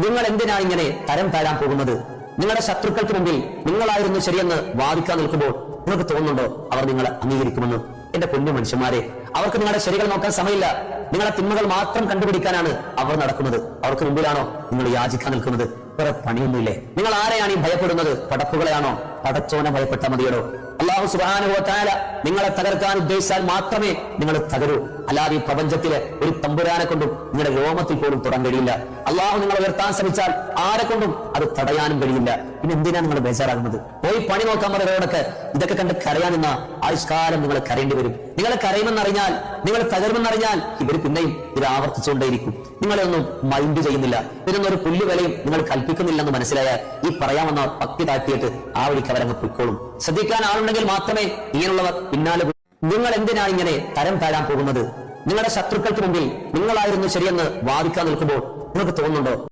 നിങ്ങൾ എന്തിനാണ് ഇങ്ങനെ തരം താഴാൻ പോകുന്നത്? നിങ്ങളുടെ ശത്രുക്കൾക്ക് മുമ്പിൽ നിങ്ങളായിരുന്നു ശരിയെന്ന് വാദിക്കാൻ നിൽക്കുമ്പോൾ നിങ്ങൾക്ക് തോന്നുന്നുണ്ടോ അവർ നിങ്ങളെ അംഗീകരിക്കുമെന്ന്? എന്റെ പൊന്നു മനുഷ്യന്മാരെ, അവർക്ക് നിങ്ങളുടെ ശരികൾ നോക്കാൻ സമയമില്ല. നിങ്ങളുടെ തിന്മകൾ മാത്രം കണ്ടുപിടിക്കാനാണ് അവർ നടക്കുന്നത്. അവർക്ക് മുമ്പിലാണോ നിങ്ങൾ യാചിക്കാൻ നിൽക്കുന്നത്? വേറെ പണിയൊന്നുമില്ലേ? നിങ്ങൾ ആരെയാണ് ഈ ഭയപ്പെടുന്നത്? പടപ്പുകളെയാണോ? പടച്ചോനെ ഭയപ്പെട്ട മതിയടോ. അല്ലാഹു സുബ്ഹാനഹു വ തആല നിങ്ങളെ തകർക്കാൻ ഉദ്ദേശിച്ചാൽ മാത്രമേ നിങ്ങൾ തകരൂ. അല്ലാതെ ഈ പ്രപഞ്ചത്തിലെ ഒരു തമ്പുരാനെ കൊണ്ടും നിങ്ങളുടെ രോമത്തിൽ പോലും തൊടാൻ കഴിയില്ല. അള്ളാഹു നിങ്ങളെ ഉയർത്താൻ ശ്രമിച്ചാൽ ആരെ കൊണ്ടും അത് തടയാനും കഴിയില്ല. പിന്നെ എന്തിനാണ് നിങ്ങൾ ബേജാറാകുന്നത്? പോയി പണി നോക്കാൻ പറയുന്നവരോടൊക്കെ ഇതൊക്കെ കണ്ട് കരയാനെന്ന ആയുഷ്കാലം നിങ്ങൾ കരയേണ്ടി വരും. നിങ്ങൾ കരയുമെന്നറിഞ്ഞാൽ, നിങ്ങൾ തകരുമെന്നറിഞ്ഞാൽ ഇവർ പിന്നെയും ഇത് ആവർത്തിച്ചുകൊണ്ടേയിരിക്കും. നിങ്ങളെയൊന്നും മൈൻഡ് ചെയ്യുന്നില്ല. ഇതിനൊന്നും ഒരു പുല്ലുവിലയും നിങ്ങൾ കൽപ്പിക്കുന്നില്ലെന്ന് മനസ്സിലായാൽ ഈ പറയാമെന്ന പക്തി താഴ്ത്തിയിട്ട് ആ വഴിക്ക് അവരങ്ങ് പൊയ്ക്കോളും. ശ്രദ്ധിക്കാൻ ആളുണ്ടെങ്കിൽ മാത്രമേ ഇങ്ങനെയുള്ളവർ പിന്നാലെ. നിങ്ങൾ എന്തിനാണ് ഇങ്ങനെ തരം താഴാൻ പോകുന്നത്? നിങ്ങളുടെ ശത്രുക്കൾക്ക് മുമ്പിൽ നിങ്ങളായിരുന്നു ശരിയെന്ന് വാദിക്കാൻ നിൽക്കുമ്പോൾ നിങ്ങൾക്ക് തോന്നുന്നുണ്ടോ